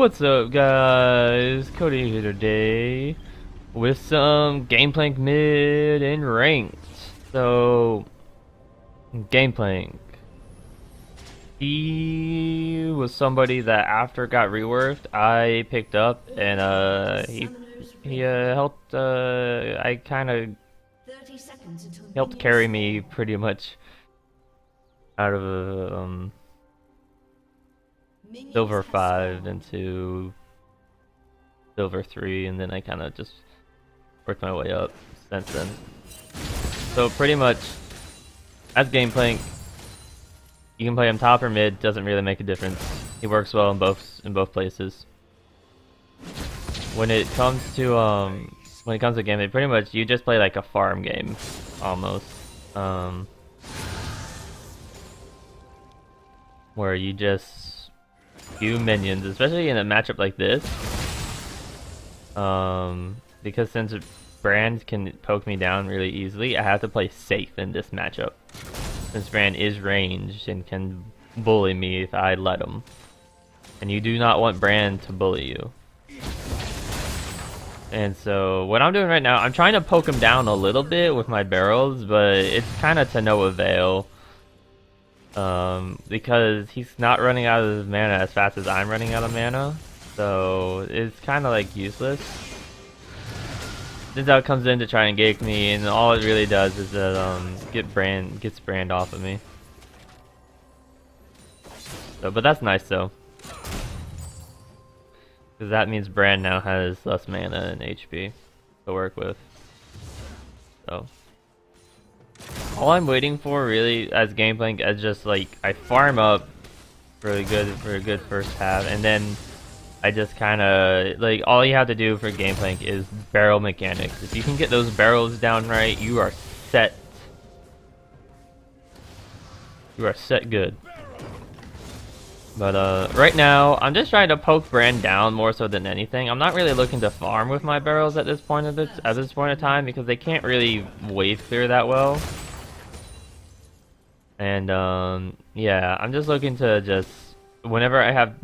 What's up, guys? Cody here today with some Gangplank mid and ranked. So, Gangplank. He was somebody that after it got reworked, I picked up, and he helped. I kind of helped carry me pretty much out of Silver 5 into Silver 3, and then I kind of just worked my way up since then. So pretty much, as Gangplank, you can play him top or mid, doesn't really make a difference. He works well in both places. When it comes to Gambit, pretty much you just play like a farm game, almost. Where you just few minions, especially in a matchup like this. Because since Brand can poke me down really easily, I have to play safe in this matchup. Since Brand is ranged and can bully me if I let him. And you do not want Brand to bully you. And so what I'm doing right now, I'm trying to poke him down a little bit with my barrels, but it's kind of to no avail. Because he's not running out of his mana as fast as I'm running out of mana, so it's kind of like useless. This out comes in to try and gank me, and all it really does is that gets Brand off of me. So, but that's nice though, because that means Brand now has less mana and HP to work with. So. All I'm waiting for really as Gangplank is just like I farm up for a good first half, and then I just kind of like all you have to do for Gangplank is barrel mechanics. If you can get those barrels down right, you are set. You are set good. But right now I'm just trying to poke Brand down more so than anything. I'm not really looking to farm with my barrels at this point of time because they can't really wave clear that well. And yeah, I'm just looking to just whenever I have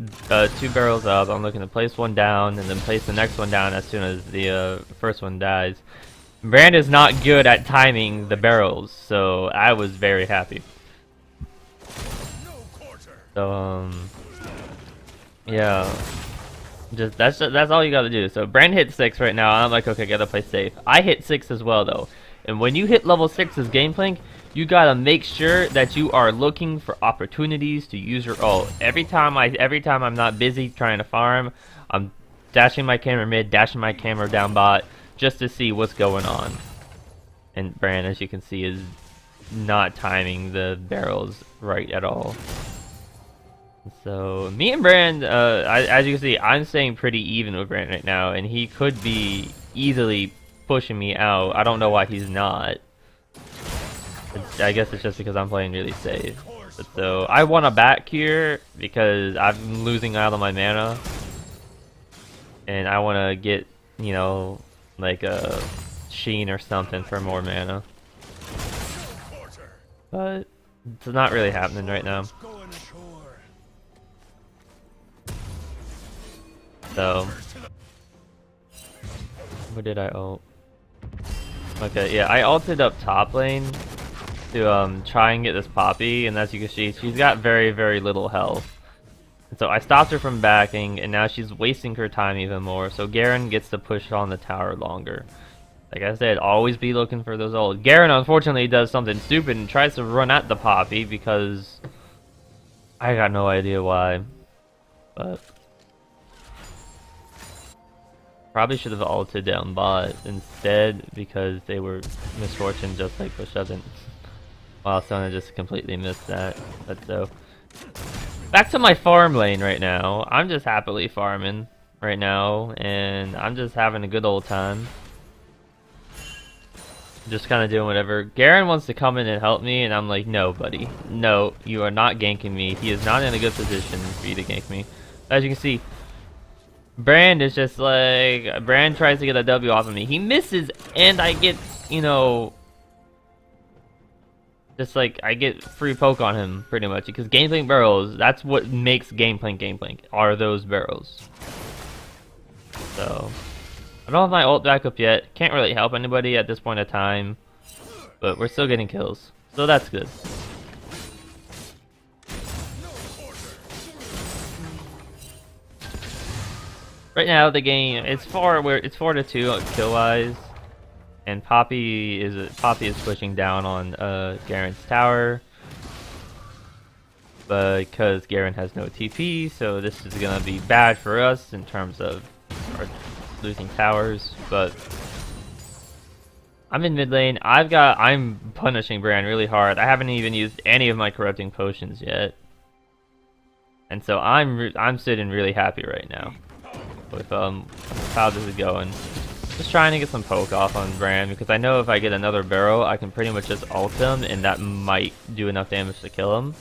2 barrels up, I'm looking to place one down and then place the next one down as soon as the first one dies. Brand is not good at timing the barrels, so I was very happy. So yeah, just that's all you gotta do. So Brand hit 6 right now. I'm like, okay, gotta play safe. I hit 6 as well though, and when you hit level 6 as Gangplank, you gotta make sure that you are looking for opportunities to use your ult. Every time I'm not busy trying to farm, I'm dashing my camera mid, dashing my camera down bot, just to see what's going on. And Brand, as you can see, is not timing the barrels right at all. So me and Brand, as you can see, I'm staying pretty even with Brand right now, and he could be easily pushing me out. I don't know why he's not. I guess it's just because I'm playing really safe. But so I want to back here because I'm losing out on my mana, and I want to get, you know, like a Sheen or something for more mana. But it's not really happening right now. So what did I ult? Okay, yeah, I ulted up top lane to try and get this Poppy, and as you can see, she's got very little health. And so I stopped her from backing, and now she's wasting her time even more. So Garen gets to push on the tower longer. Like I said, always be looking for those ults. Garen unfortunately does something stupid and tries to run at the Poppy because I got no idea why. But probably should have ulted down bot instead because they were misfortune just like Bush doesn't. Wow, Sona just completely missed that. But so back to my farm lane right now. I'm just happily farming right now, and I'm just having a good old time. Just kind of doing whatever. Garen wants to come in and help me, and I'm like, no, buddy. No, you are not ganking me. He is not in a good position for you to gank me. As you can see, Brand is just like, Brand tries to get a W off of me. He misses, and I get, you know, just like, I get free poke on him, pretty much. Because Gangplank barrels, that's what makes Gangplank Gangplank, are those barrels. So I don't have my ult back up yet. Can't really help anybody at this point in time, but we're still getting kills, so that's good. Right now the game it's 4-2 kill wise, and Poppy is pushing down on Garen's tower, because Garen has no TP, so this is gonna be bad for us in terms of our losing towers. But I'm in mid lane. I'm punishing Bran really hard. I haven't even used any of my corrupting potions yet, and so I'm sitting really happy right now with how this is going. Just trying to get some poke off on Bran, because I know if I get another barrel, I can pretty much just ult him, and that might do enough damage to kill him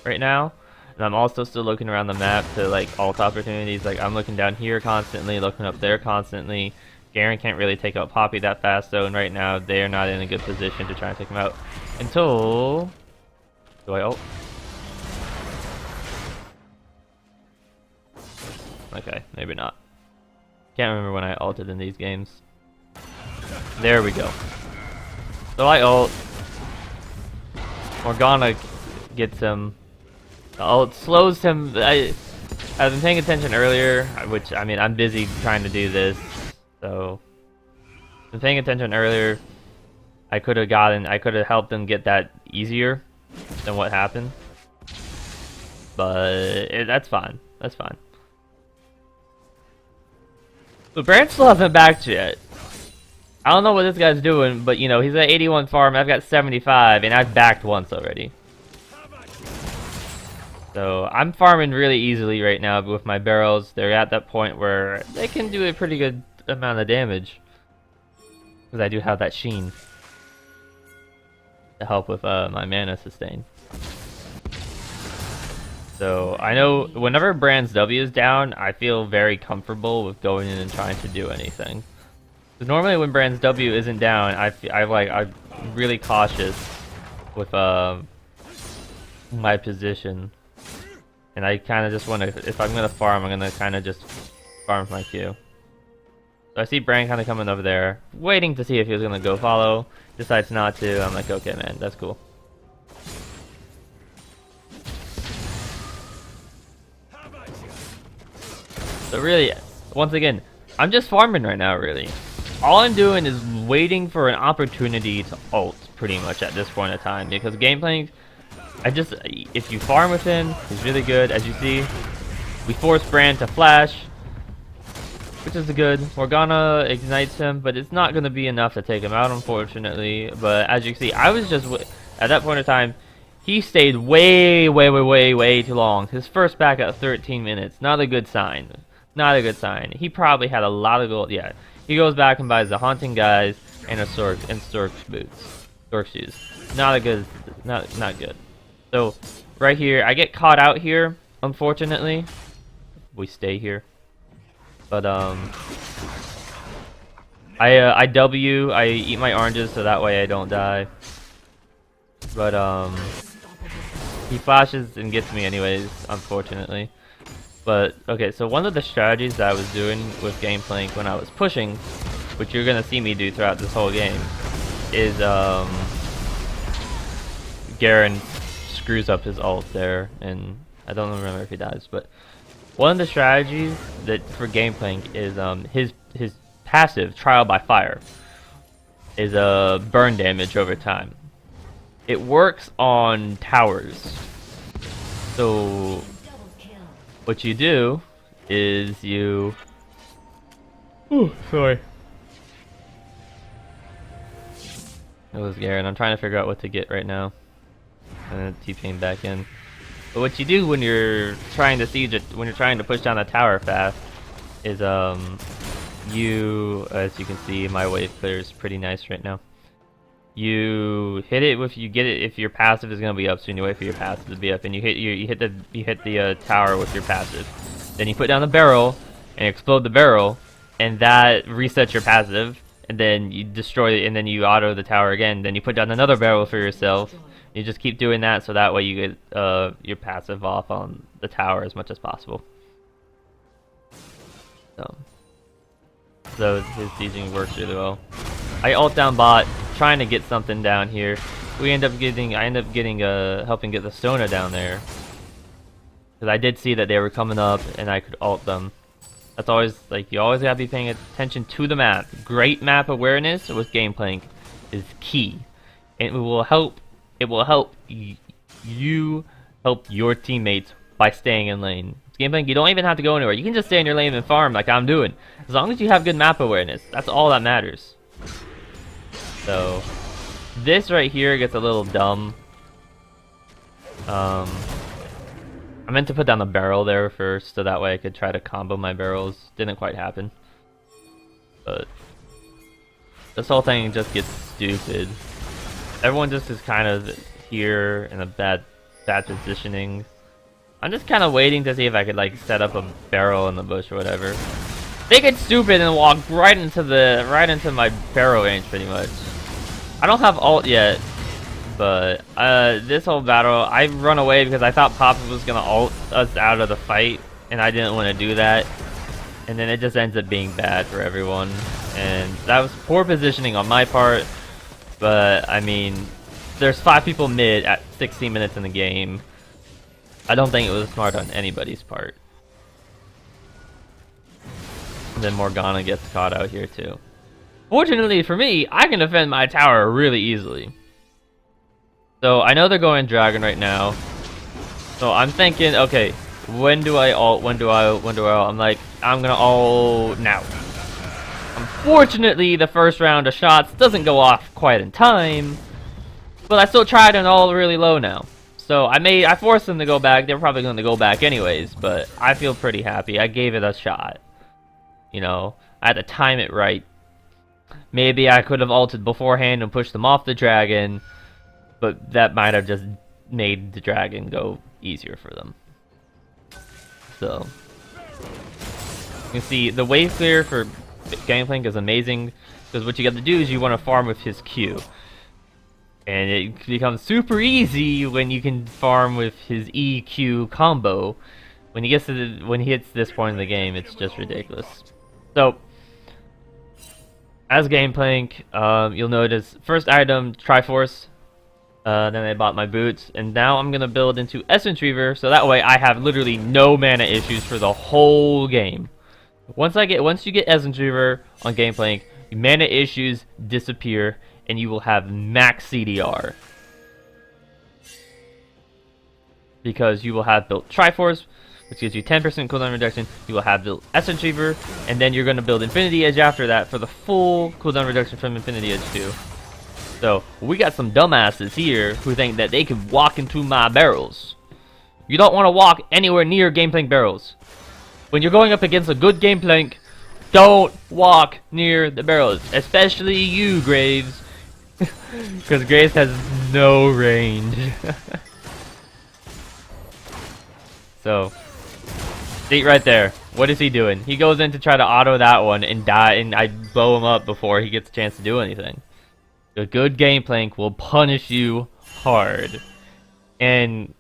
right now. And I'm also still looking around the map to like ult opportunities. Like I'm looking down here constantly, looking up there constantly. Garen can't really take out Poppy that fast though, and right now they're not in a good position to try and take him out. Until... do I ult? Okay, maybe not. Can't remember when I ulted in these games. There we go. So I ult. Morgana gets him. The ult slows him. I've been paying attention earlier, which, I mean, I'm busy trying to do this. So, I've been paying attention earlier. I could have helped them get that easier than what happened. But that's fine. That's fine. But Brand still hasn't backed yet. I don't know what this guy's doing, but you know, he's at 81 farm, I've got 75, and I've backed once already. So I'm farming really easily right now with my barrels. They're at that point where they can do a pretty good amount of damage, because I do have that sheen to help with my mana sustain. So I know whenever Brand's W is down, I feel very comfortable with going in and trying to do anything. Because normally when Brand's W isn't down, I'm really cautious with my position, and I kind of just want to, if I'm gonna farm, I'm gonna kind of just farm my Q. So I see Brand kind of coming over there, waiting to see if he was gonna go follow. Decides not to. I'm like, okay, man, that's cool. So really, once again, I'm just farming right now, really. All I'm doing is waiting for an opportunity to ult, pretty much, at this point in time. Because Gangplank, if you farm with him, he's really good. As you see, we force Brand to flash, which is good. Morgana ignites him, but it's not going to be enough to take him out, unfortunately. But as you can see, I was just, at that point in time, he stayed way too long. His first back at 13 minutes. Not a good sign. Not a good sign. He probably had a lot of gold. Yeah, he goes back and buys the Haunting Guys and a Stork's boots, Stork shoes. Not a good, not good. So right here, I get caught out here. Unfortunately, we stay here. But I W, I eat my oranges so that way I don't die. But he flashes and gets me anyways, unfortunately. But, okay, so one of the strategies that I was doing with Gangplank when I was pushing, which you're gonna see me do throughout this whole game, is, Garen screws up his ult there, and I don't remember if he dies, but one of the strategies that for Gangplank is, his passive, Trial by Fire, is, burn damage over time. It works on towers. So what you do is you... Ooh, sorry. It was Garen. I'm trying to figure out what to get right now. And T-Pain back in. But what you do when you're trying to siege it, when you're trying to push down the tower fast, is you, as you can see, my wave clear is pretty nice right now. You hit it if you get it, if your passive is gonna be up soon. You wait for your passive to be up, and you hit the tower with your passive. Then you put down the barrel and explode the barrel, and that resets your passive. And then you destroy it, and then you auto the tower again. Then you put down another barrel for yourself. You just keep doing that, so that way you get your passive off on the tower as much as possible. So so his sieging works really well. I ult down bot, trying to get something down here. I end up getting helping get the Sona down there. Because I did see that they were coming up and I could ult them. That's always, like, you always gotta be paying attention to the map. Great map awareness with Gangplank is key. And it will help you help your teammates by staying in lane. With Gangplank, you don't even have to go anywhere. You can just stay in your lane and farm like I'm doing. As long as you have good map awareness, that's all that matters. So, this right here gets a little dumb. I meant to put down the barrel there first, so that way I could try to combo my barrels. Didn't quite happen. But this whole thing just gets stupid. Everyone just is kind of here in a bad positioning. I'm just kind of waiting to see if I could like set up a barrel in the bush or whatever. They get stupid and walk right into my barrel range pretty much. I don't have ult yet. But this whole battle, I run away because I thought Papa was gonna ult us out of the fight, and I didn't want to do that. And then it just ends up being bad for everyone, and that was poor positioning on my part. But I mean, there's 5 people mid at 16 minutes in the game. I don't think it was smart on anybody's part. And then Morgana gets caught out here too. Fortunately for me, I can defend my tower really easily. So I know they're going dragon right now. So I'm thinking, okay, when do I ult? When do I ult? I'm like, I'm gonna ult now. Unfortunately, the first round of shots doesn't go off quite in time, but I still tried and ult really low now. So I forced them to go back. They're probably going to go back anyways, but I feel pretty happy. I gave it a shot. You know, I had to time it right. Maybe I could have ulted beforehand and pushed them off the dragon. But that might have just made the dragon go easier for them. So, you can see the wave clear for Gangplank is amazing. Because what you got to do is you want to farm with his Q. And it becomes super easy when you can farm with his EQ combo. When he hits this point in the game, it's just ridiculous. So, as Gangplank, you'll notice first item, Triforce. Then I bought my boots, and now I'm gonna build into Essence Reaver, so that way I have literally no mana issues for the whole game. Once you get Essence Reaver on Gangplank, your mana issues disappear, and you will have max CDR. Because you will have built Triforce, which gives you 10% cooldown reduction, you will have built Essence Reaver, and then you're gonna build Infinity Edge after that for the full cooldown reduction from Infinity Edge 2. So, we got some dumbasses here who think that they can walk into my barrels. You don't want to walk anywhere near Gangplank barrels. When you're going up against a good Gangplank, don't walk near the barrels. Especially you, Graves. Because Graves has no range. So, see right there. What is he doing? He goes in to try to auto that one and die, and I blow him up before he gets a chance to do anything. A good Gangplank will punish you hard. And,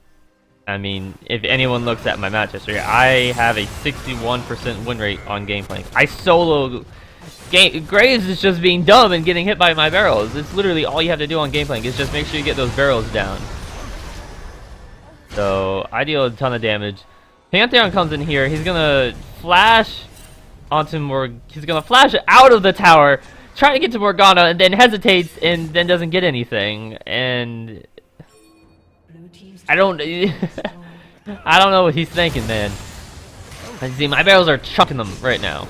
I mean, if anyone looks at my match history, I have a 61% win rate on Gangplank. I solo... Graves is just being dumb and getting hit by my barrels. It's literally all you have to do on Gangplank is just make sure you get those barrels down. So, I deal a ton of damage. Pantheon comes in here. He's gonna flash onto He's gonna flash out of the tower, trying to get to Morgana, and then hesitates and then doesn't get anything. And I don't I don't know what he's thinking, man. I see my barrels are chucking them right now.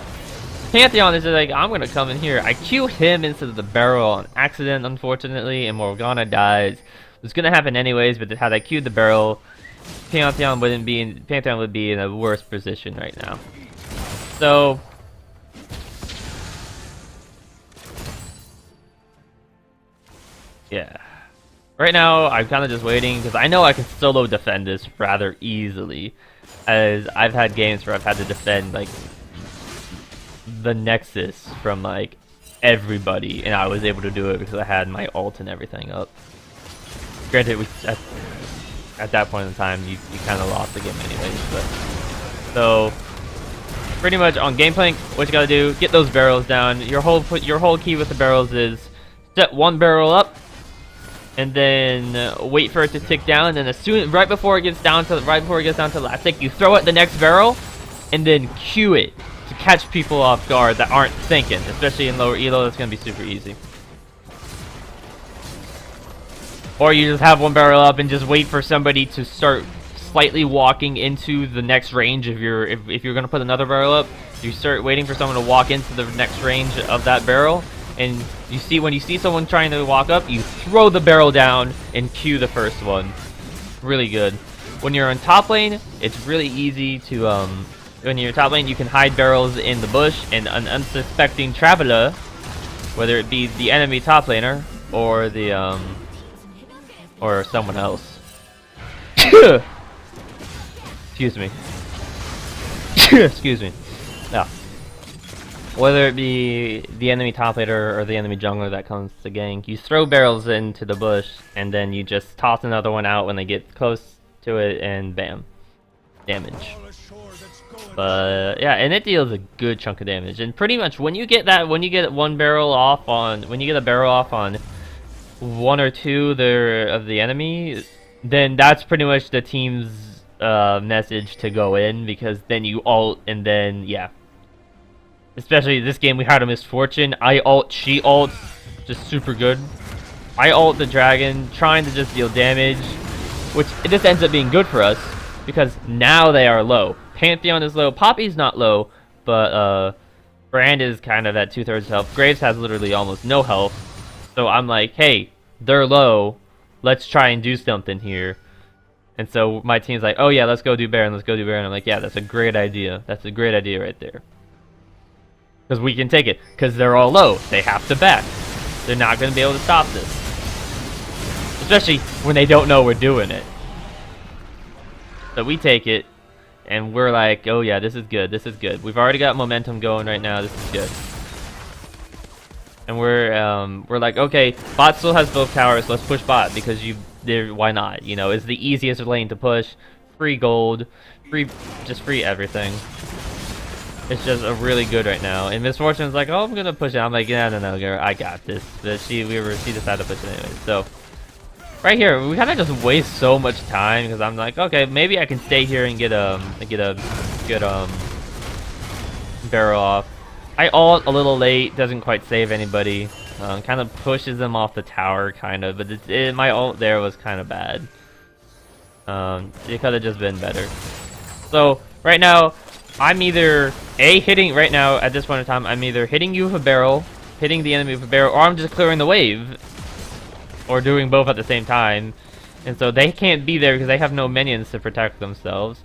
Pantheon is just like, I'm gonna come in here. I Q him into the barrel on accident, unfortunately, and Morgana dies. It was gonna happen anyways, but had I Q'd the barrel, Pantheon would be in a worse position right now. So yeah. Right now, I'm kind of just waiting, because I know I can solo defend this rather easily. As I've had games where I've had to defend, like, the Nexus from, like, everybody, and I was able to do it because I had my ult and everything up. Granted, at that point in time, you kind of lost the game anyways, but... So, pretty much on Gangplank, what you gotta do, get those barrels down. Your whole key with the barrels is set one barrel up, and then wait for it to tick down. And then right before it gets down to the last tick, you throw at the next barrel, and then cue it to catch people off guard that aren't thinking. Especially in lower elo, that's gonna be super easy. Or you just have one barrel up and just wait for somebody to start slightly walking into the next range. If you're gonna put another barrel up, you start waiting for someone to walk into the next range of that barrel, and when you see someone trying to walk up, you throw the barrel down and cue the first one. Really good. When you're in top lane, it's really easy to when you're top lane, you can hide barrels in the bush, and an unsuspecting traveler, whether it be the enemy top laner or the or someone else. Excuse me. Excuse me. Yeah. Whether it be the enemy top laner or the enemy jungler that comes to gank, you throw barrels into the bush, and then you just toss another one out when they get close to it, and bam. Damage. But yeah, and it deals a good chunk of damage. And pretty much when you get a barrel off on one or two of the enemy, then that's pretty much the team's message to go in, because then you ult, and then yeah. Especially this game, we had a misfortune. I ult, she ults, just super good. I ult the dragon, trying to just deal damage, which this ends up being good for us, because now they are low. Pantheon is low, Poppy's not low, but Brand is kind of at 2/3 health. Graves has literally almost no health. So I'm like, hey, they're low, let's try and do something here. And so my team's like, oh yeah, let's go do Baron, let's go do Baron. I'm like, yeah, that's a great idea. That's a great idea right there. Because we can take it. Because they're all low. They have to back. They're not going to be able to stop this. Especially when they don't know we're doing it. So we take it, and we're like, oh yeah, this is good, this is good. We've already got momentum going right now, this is good. And we're like, okay, bot still has both towers, let's push bot, because why not? You know, it's the easiest lane to push. Free gold, just free everything. It's just a really good right now. And Misfortune's like, oh, I'm gonna push it. I'm like, yeah, no, girl, I got this. But she decided to push it anyway. So right here, we kind of just waste so much time, because I'm like, okay, maybe I can stay here and get a good barrel off. I ult a little late, doesn't quite save anybody. Kind of pushes them off the tower, kind of. But my ult there was kind of bad. It could have just been better. So right now, I'm either right now at this point in time, I'm either hitting you with a barrel, hitting the enemy with a barrel, or I'm just clearing the wave, or doing both at the same time. And so they can't be there because they have no minions to protect themselves.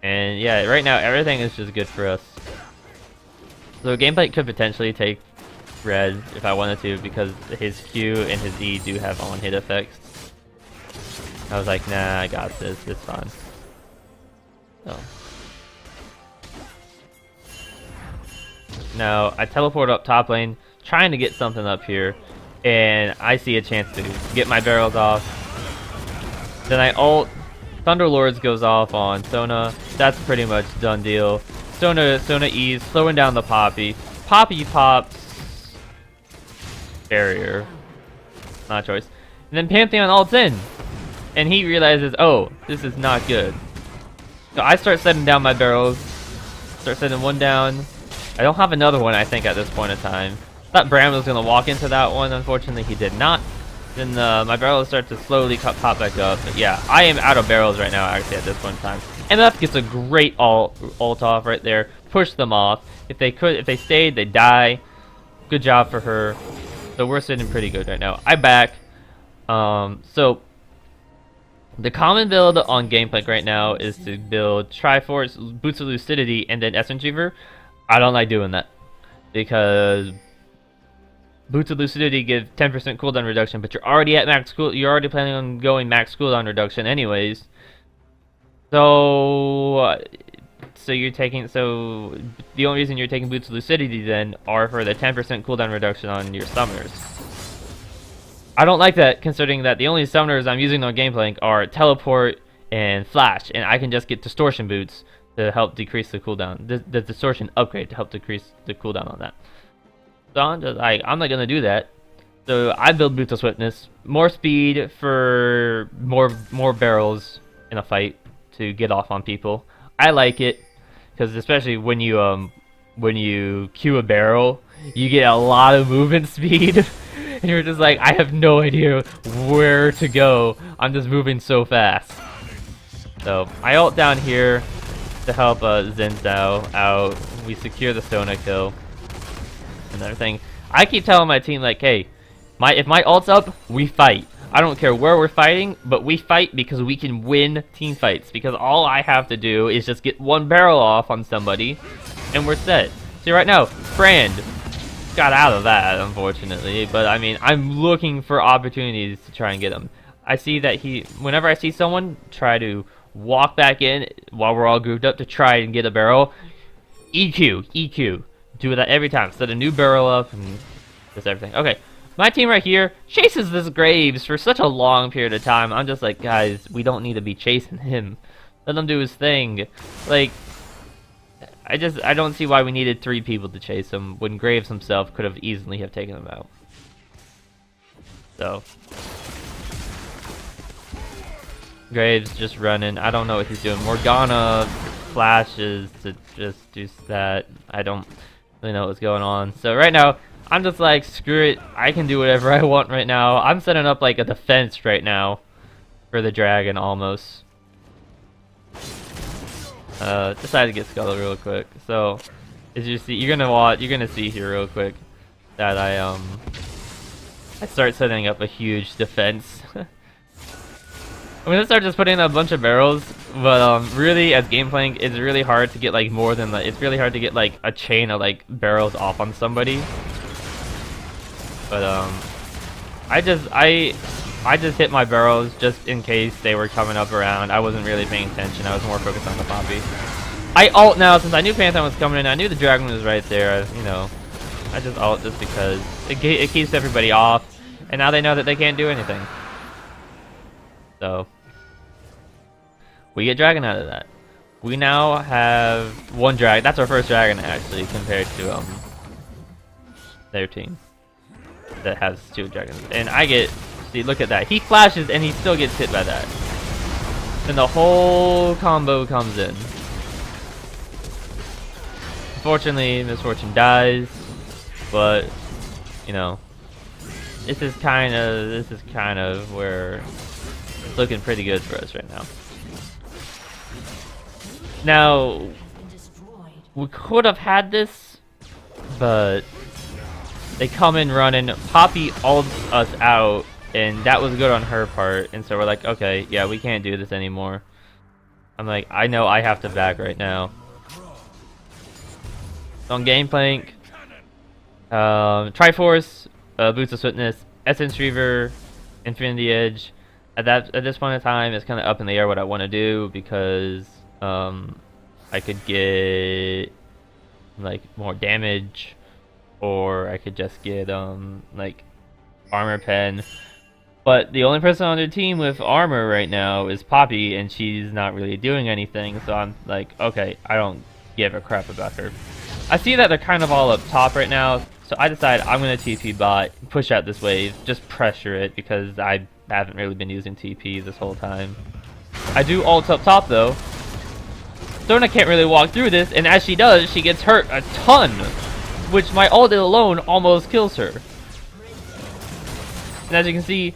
And yeah, right now everything is just good for us. So Gangplank could potentially take red if I wanted to, because his Q and his E do have on-hit effects. I was like, nah, I got this, it's fine. So now I teleport up top lane, trying to get something up here, and I see a chance to get my barrels off. Then I ult, Thunderlords goes off on Sona. That's pretty much done deal. Sona E's, slowing down the Poppy. Poppy pops barrier. Not a choice. And then Pantheon ults in. And he realizes, oh, this is not good. So I start setting down my barrels. Start setting one down. I don't have another one, I think, at this point in time. Thought Bram was going to walk into that one. Unfortunately, he did not. Then my barrels start to slowly pop back up. But yeah, I am out of barrels right now, actually, at this point in time. MF gets a great ult off right there. Push them off. If they stayed, they die. Good job for her. So we're sitting pretty good right now. I back. So the common build on Gangplank right now is to build Triforce, Boots of Lucidity, and then Essence Reaver. I don't like doing that, because Boots of Lucidity give 10% cooldown reduction, but you're already at max cool. You're already planning on going max cooldown reduction anyways. So the only reason you're taking Boots of Lucidity then are for the 10% cooldown reduction on your summoners. I don't like that, considering that the only summoners I'm using on Gangplank are Teleport and Flash, and I can just get Distortion Boots. to help decrease the cooldown. The distortion upgrade to help decrease the cooldown on that. So I'm just like, I'm not gonna do that. So I build Boots of Swiftness, more speed for more barrels in a fight to get off on people. I like it because especially when you queue a barrel, you get a lot of movement speed, and you're just like, I have no idea where to go. I'm just moving so fast. So I ult down here to help Zen Zhao out. We secure the Sona kill and everything. I keep telling my team like, hey, if my ult's up, we fight. I don't care where we're fighting, but we fight because we can win team fights. Because all I have to do is just get one barrel off on somebody, and we're set. See right now, Brand got out of that, unfortunately. But I mean, I'm looking for opportunities to try and get him. I see that whenever I see someone try to walk back in while we're all grouped up to try and get a barrel, EQ. Do that every time. Set a new barrel up and just everything. Okay. My team right here chases this Graves for such a long period of time. I'm just like, guys, we don't need to be chasing him. Let him do his thing. Like, I don't see why we needed 3 people to chase him when Graves himself could have easily have taken him out. So, Graves just running. I don't know what he's doing. Morgana flashes to just do that. I don't really know what's going on. So right now, I'm just like, screw it, I can do whatever I want right now. I'm setting up like a defense right now for the dragon almost. Decided to get Skull real quick. So as you see, you're gonna see here real quick that I start setting up a huge defense. I'm gonna start just putting in a bunch of barrels, but really as Gangplank, it's really hard to get like more than it's really hard to get like a chain of like barrels off on somebody. But I just hit my barrels just in case they were coming up around. I wasn't really paying attention. I was more focused on the Poppy. I ult now since I knew Pantheon was coming in. I knew the dragon was right there. You know, I just ult just because it keeps everybody off, and now they know that they can't do anything. So we get dragon out of that. We now have 1 dragon. That's our first dragon actually compared to their team that has 2 dragons. And I get, see, look at that. He flashes and he still gets hit by that. And the whole combo comes in. Unfortunately, Misfortune dies, but you know, this is kind of where it's looking pretty good for us right now. Now, we could have had this, but they come in running, Poppy ults us out, and that was good on her part, and so we're like, okay, yeah, we can't do this anymore. I'm like, I know I have to back right now. So on Gangplank, Triforce, Boots of Swiftness, Essence Reaver, Infinity Edge. At this point in time, it's kind of up in the air what I want to do because I could get like more damage, or I could just get like armor pen. But the only person on their team with armor right now is Poppy, and she's not really doing anything, so I'm like, okay, I don't give a crap about her. I see that they're kind of all up top right now, so I decide I'm going to TP bot, push out this wave, just pressure it, because I haven't really been using TP this whole time. I do ult up top though. Sona can't really walk through this, and as she does, she gets hurt a ton, which my ult alone almost kills her. And as you can see,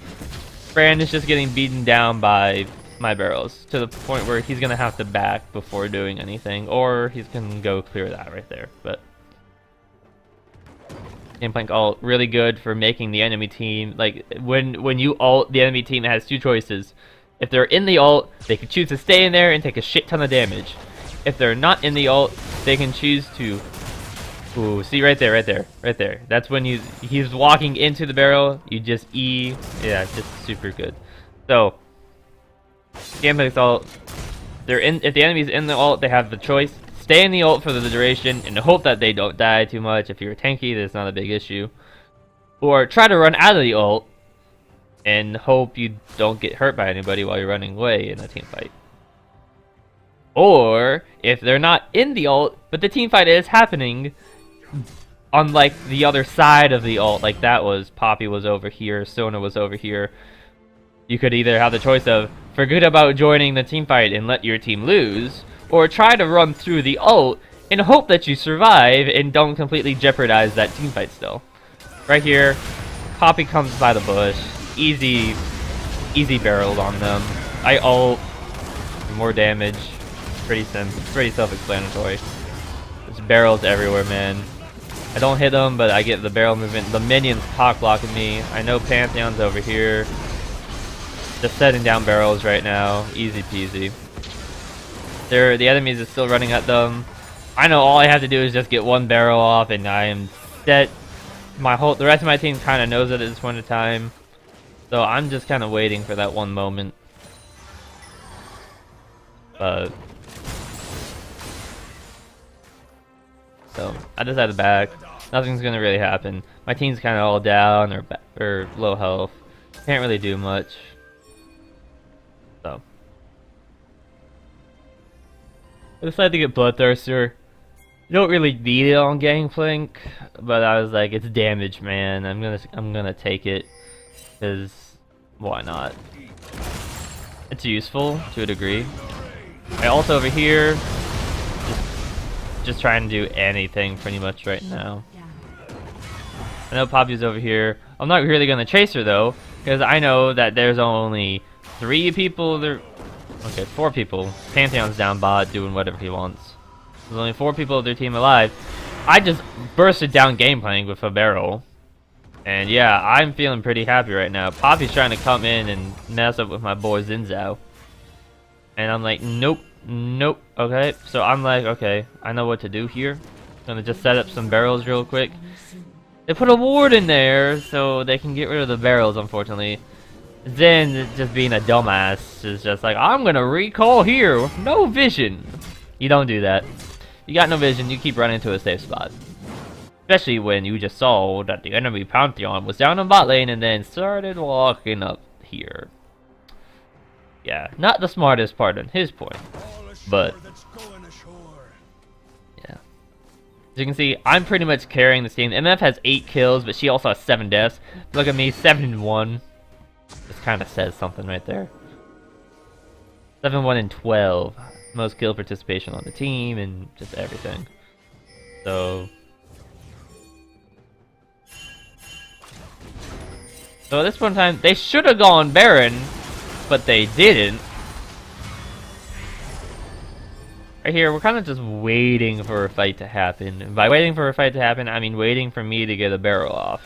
Brand is just getting beaten down by my barrels to the point where he's gonna have to back before doing anything, or he's gonna go clear that right there. But Gangplank ult really good for making the enemy team, like when you ult, the enemy team has 2 choices. If they're in the ult, they can choose to stay in there and take a shit ton of damage. If they're not in the ult, they can choose to, ooh, see right there, right there, right there. That's when he's walking into the barrel, you just E, yeah, it's just super good. So Gangplank's ult, if the enemy's in the ult, they have the choice: stay in the ult for the duration and hope that they don't die too much. If you're tanky, that's not a big issue. Or try to run out of the ult and hope you don't get hurt by anybody while you're running away in a team fight. Or if they're not in the ult, but the team fight is happening on like the other side of the ult, like that was Poppy was over here, Sona was over here. You could either have the choice of forget about joining the team fight and let your team lose, or try to run through the ult and hope that you survive and don't completely jeopardize that team fight still. Right here, Poppy comes by the bush, easy barreled on them. I ult, more damage, pretty self-explanatory. There's barrels everywhere, man. I don't hit them, but I get the barrel movement. The minions cock blocking me. I know Pantheon's over here. Just setting down barrels right now. Easy peasy. The enemies are still running at them. I know all I have to do is just get one barrel off and I am set. The rest of my team kind of knows it at this point in time. So I'm just kind of waiting for that one moment. But so I just had to back. Nothing's gonna really happen. My team's kind of all down or low health. Can't really do much. So I decided to get Bloodthirster. You don't really need it on Gangplank, but I was like, it's damage, man. I'm gonna take it, cause why not? It's useful to a degree. I also over here. Just trying to do anything pretty much right now. I know Poppy's over here. I'm not really gonna chase her though, because I know that there's only 3 people there. Okay, 4 people. Pantheon's down bot doing whatever he wants. There's only 4 people of their team alive. I just bursted down Gangplank with a barrel. And yeah, I'm feeling pretty happy right now. Poppy's trying to come in and mess up with my boy Zinzao. And I'm like, nope. Nope. Okay, so I'm like, okay, I know what to do here. Gonna just set up some barrels real quick. They put a ward in there so they can get rid of the barrels, unfortunately. Zen, just being a dumbass, is just like, I'm gonna recall here with no vision. You don't do that. You got no vision, you keep running to a safe spot. Especially when you just saw that the enemy Pantheon was down in bot lane and then started walking up here. Yeah, not the smartest part on his point, but yeah. As you can see, I'm pretty much carrying this team. MF has 8 kills, but she also has 7 deaths. Look at me, 7-1. This kind of says something right there. 7-1 and 12. Most kill participation on the team and just everything. So at this point in time, they should have gone Baron, but they didn't. Right here, we're kind of just waiting for a fight to happen. And by waiting for a fight to happen, I mean waiting for me to get a barrel off.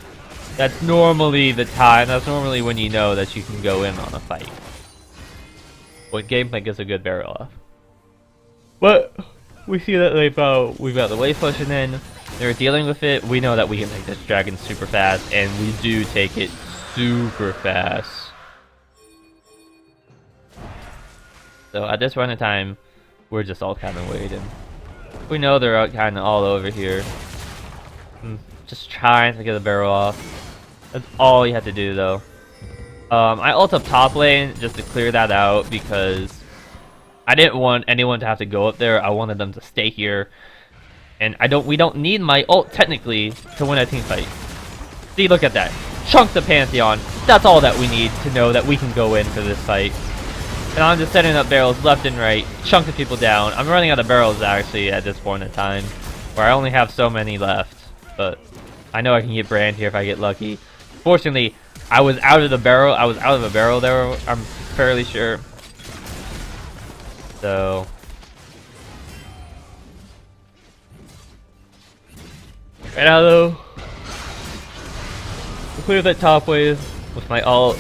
That's normally the time. That's normally when you know that you can go in on a fight. When Gangplank gets a good barrel off. But we see that we've got the wave pushing in. They're dealing with it. We know that we can take this dragon super fast, and we do take it super fast. So at this point in time, we're just all kind of waiting. We know they're out kind of all over here. Just trying to get the barrel off. That's all you have to do though. I ult up top lane just to clear that out because I didn't want anyone to have to go up there. I wanted them to stay here. And we don't need my ult technically to win a team fight. See, look at that. Chunk the Pantheon. That's all that we need to know that we can go in for this fight. And I'm just setting up barrels left and right, chunking people down. I'm running out of barrels actually at this point in time, where I only have so many left. But I know I can get Brand here if I get lucky. Fortunately, I was out of the barrel. I was out of a barrel there, I'm fairly sure. So right now though, clear that top wave with my ult.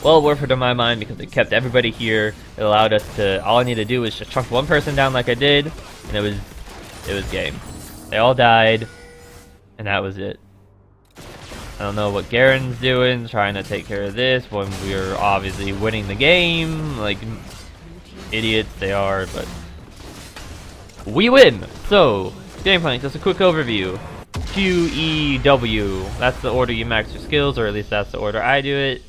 Well worth it in my mind because it kept everybody here. It allowed us to, all I need to do was just chunk one person down like I did, and it was game. They all died, and that was it. I don't know what Garen's doing, trying to take care of this when we're obviously winning the game, like idiots they are, but we win! So, Gangplank, just a quick overview. Q, E, W, that's the order you max your skills, or at least that's the order I do it.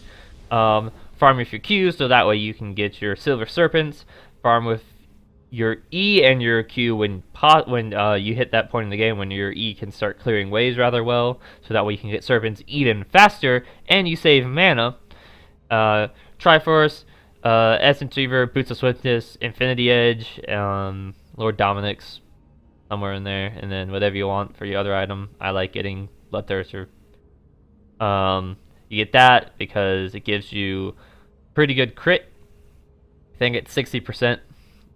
Farm with your Q, so that way you can get your Silver Serpents. Farm with your E and your Q when you hit that point in the game when your E can start clearing ways rather well, so that way you can get serpents even faster and you save mana. Triforce, Essence Reaver, Boots of Swiftness, Infinity Edge, Lord Dominic's somewhere in there, and then whatever you want for your other item. I like getting Bloodthirster. You get that because it gives you pretty good crit. I think it's 60%.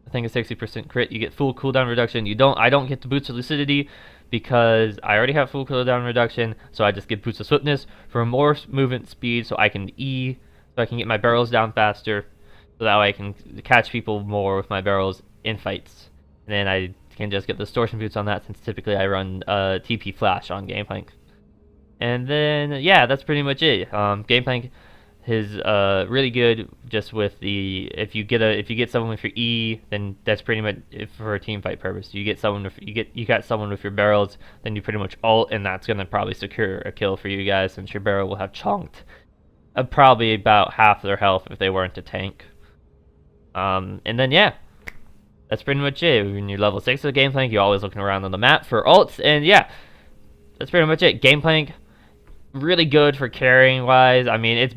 I think it's 60% crit. You get full cooldown reduction. I don't get the Boots of Lucidity because I already have full cooldown reduction, so I just get Boots of Swiftness for more movement speed, so I can so I can get my barrels down faster, so that way I can catch people more with my barrels in fights. And then I can just get the Distortion Boots on that, since typically I run TP Flash on Gangplank. And then yeah, that's pretty much it. Gangplank is really good just with the if you get someone with your E, then that's pretty much it for a team fight purpose. You got someone with your barrels, then you pretty much ult, and that's gonna probably secure a kill for you guys, since your barrel will have chunked probably about half their health if they weren't a tank. And then yeah, that's pretty much it. When you're level 6 of Gangplank, you're always looking around on the map for ults, and yeah, that's pretty much it. Gangplank, really good for carrying wise. I mean, it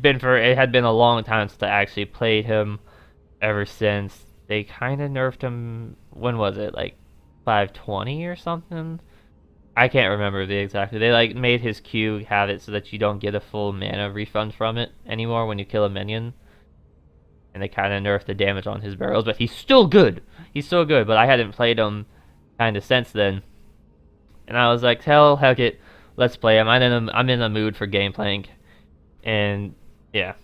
had been a long time since I actually played him, ever since they kind of nerfed him. When was it? Like 520 or something? I can't remember exactly. They like made his Q have it so that you don't get a full mana refund from it anymore when you kill a minion. And they kind of nerfed the damage on his barrels, but he's still good. He's still good, but I hadn't played him kind of since then. And I was like, heck it, let's play him. I'm in a mood for Gangplank. And yeah,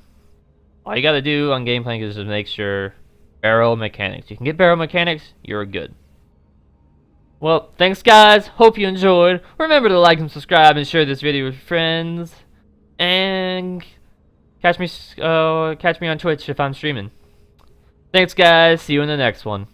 all you gotta do on Gangplank is just make sure barrel mechanics. You can get barrel mechanics, you're good. Well, thanks guys, hope you enjoyed. Remember to like and subscribe and share this video with your friends. And catch me on Twitch if I'm streaming. Thanks guys, see you in the next one.